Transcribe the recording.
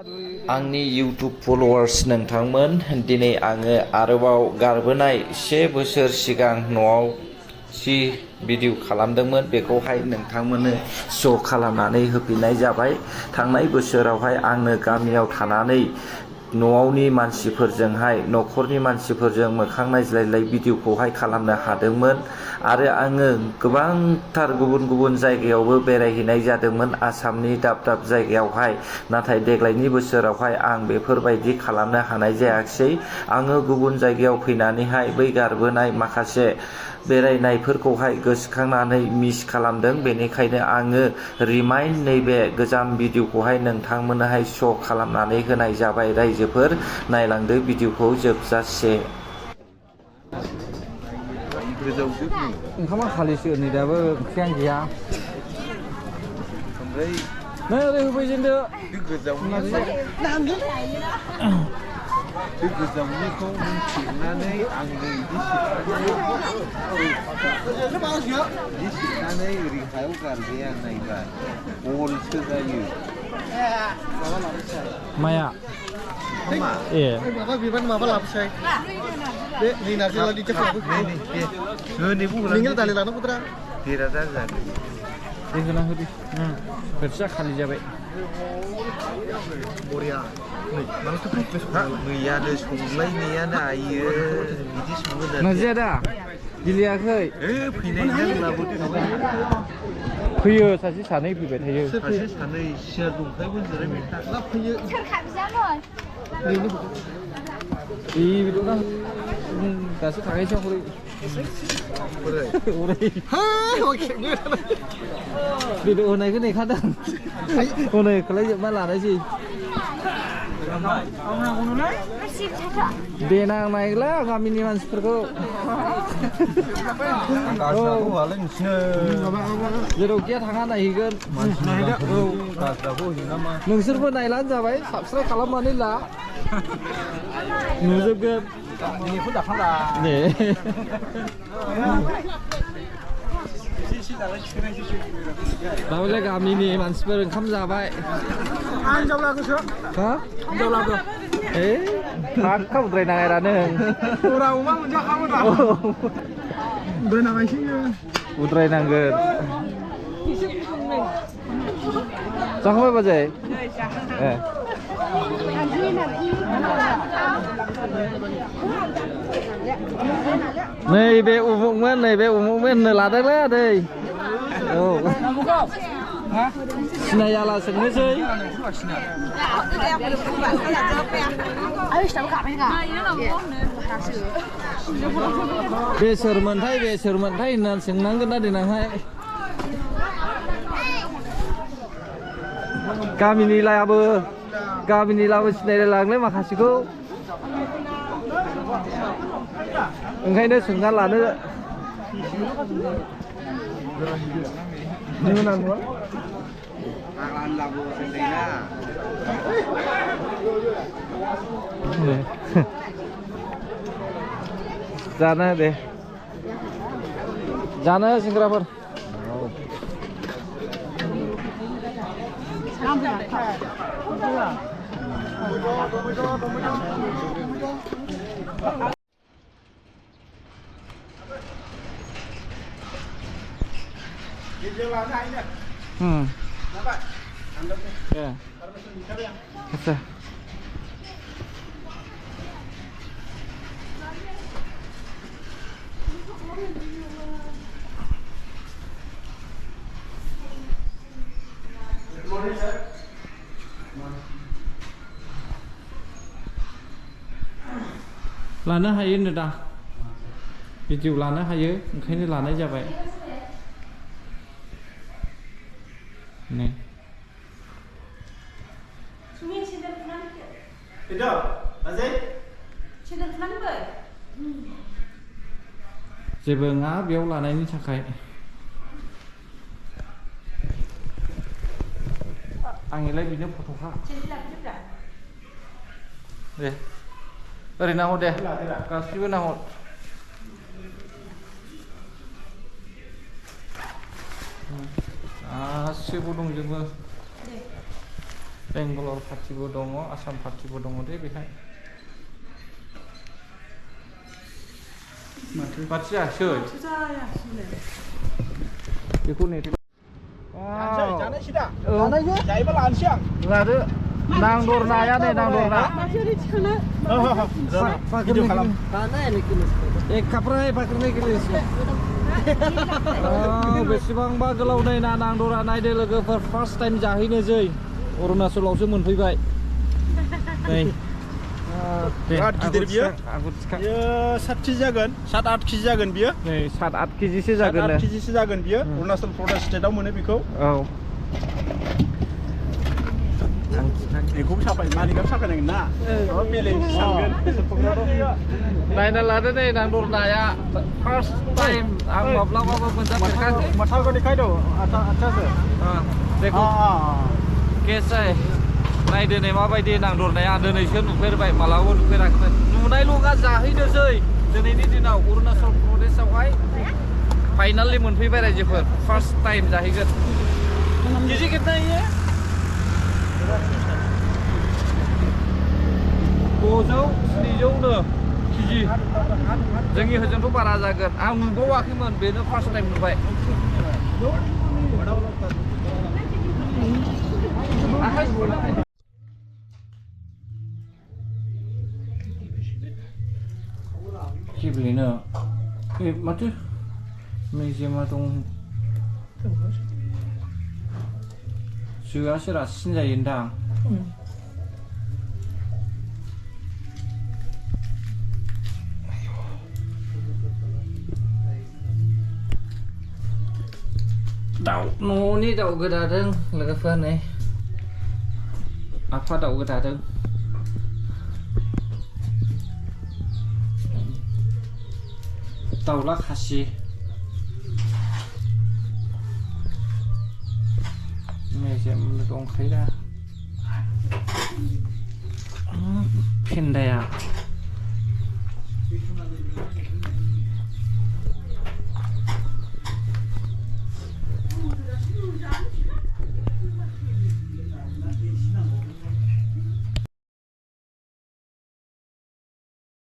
आंनि YouTube फलोवार्स नोंथांमोन दिनै आङो आरोबाव गारबोनाय 1 बोसोर सिगां न'आव जि भिडिअ खालामदोंमोन बेखौहाय नोंथांमोननो श' खालामनानै होफिननाय जाबाय। थांनाय बोसोरावहाय आंनो गामियाव थानानै न'आवनि मानसिफोरजोंहाय न'खरनि मानसिफोरजों मोखां नायज्लायलाय भिडिअखौहाय खालामनो हादोंमोन आरो आङो गोबांथार गुबुन गुबुन जायगायावबो बेरायहैनाय जादोंमोन आसामनि दाब दाब जायगायावहाय। नाथाय देग्लायनि बोसोरावहाय आं बेफोरबायदि खालामनो हानाय जायाखिसै। आङो गुबुन जायगायाव फैनानैहाय बै गारबोनाय माखासे बेरायनायफोरखौहाय गोसोखांनानै मिस खालामदों। बेनिखायनो आङो रिमाइन्ड नैबे गोजाम भिडिअखौहाय नोंथांमोननोहाय श' खालामनानै होनाय जाबाय। रायजोफोर नायलांदो भिडिअखौ जोबजासे। ओंखामा खालिसो नै दाबो ओंख्रियानो गैया। नै ओरै होफैजेनदो। बे गोजामनिखौ मिथिनानै आंनो बिदि सिबनानै ओरै हायाव गारबाय आं नायबाय बलसो जायो। माया ए माबा बिबान माबा लाबोसै बे नै नारजि लादि जाखाबो नोंनि दालि लाना फुद्रा देरादा जागोन दैखौना होदो बोथिया खालि जाबाय बरिया नै मानोथो मैयानो संलायनायानो आयो बिदि सङो नारजिया दा गिलियाखै फैनायजों लाबोदो फैयो सासे सानै फैबाय थायो सासे सानै सियार दंखायोमोन जिरायबाय फैयो सोर खाबिजामोन बेदना दासो थाखायसो हरै बेदर होनायखौ नेखादों होनायखौलाय जोबना लानायसै देनां नायला गामिनि मानसिफोरखौ जेरावखिया थाङा नायहैगोन नोंसोरबो नायलानो जाबाय साबस्क्राइब खालामनानै ला नुजोबगोन दे दाबोलाय गामिनि मानसिफोर ओंखाम जाबाय आं जावलागोसो हा जावलागो थाखा उद्रायनाङा नों उरा अमा मोनजाखामोन दा उद्रायनाङासैनो उद्रायनांगोन जाखांबाय बाजै ए नैबे उमुकमोन होननो लादोंलै आदै औ सिनायाला सोंनोसै बे सोरमोनथाय होननानै सोंनांगोन ना देनांहाय गामिनि लाबो सिनायलायलांलै माखासेखौ ओंखायनो सोंना लानो जानो दे जानो सेंग्राफोर आच्छा लानो हायो होनदों दा भिडिअ लानो हायो ओंखायनो लानाय जाबाय नै जेबो नङा बेयाव लानायनि थाखाय आंनिलाय बिनो फट'खा दे ओरै नाहर दे गासिबो नाहर गासिबो दंजोबो बेंगलर पार्टिबो दङ आसाम पार्टिबो दङ दे बेहाय माथो जायासै बेखौ नेदो जायोबा लानोसै आं लादो नांदर नाया नै नांदर ना भिडिअ खालाम एक कापराय पाकरनै गिलिस बेसेबांबा गोलाव नै ना नांदरा नायदो लोगोफोर फार्स्ट टाइम जाहैनोसै अरुणाचलावसो मोनफैबाय नै बिराद गिदिर बियो बियो 7 केजि जागोन 7-8 केजि जागोन बियो नै 7-8 केजिसो जागोन 8 केजिसो जागोन बियो अरुणाचल प्रदेश स्टेटआव मोनो बेखौ औ बेखौबो साफाय मालिकआबो साफायनांगोन ना बेलेग सानगोन नायना लादो नै नांदर नाया फार्स्ट टाइम आं माब्लाबाबो मोनजाफेराखै मथालखौ देखायदो आच्छासो देखो केसाय नायदो नै माबायदि नांदर नाया दिनैसो नुफेरबाय मालाबाबो नुफेराखैमोन नुनायल'गा जाहैनोसै दिनैनि दिनाव अरुणाचल प्रदेशआवहाय फाइनालि मोनफैबाय रायजोफोर फार्स्ट टाइम जाहैगोन केजि कितना ये 500-700नो केजि जोंनि हजोंथ' बारा जागोन आं नुबावाखैमोन बेनो फार्स्ट टाइम नुबाय किबलिनो माथो मेजेमा दं जोआसो रासिन जायोदां दाउ न'नि दाउ गोदादों लोगोफोर नै आफा दाउ गोदादों दाउला खासि मेजेम दंखायो दा फेन्दाया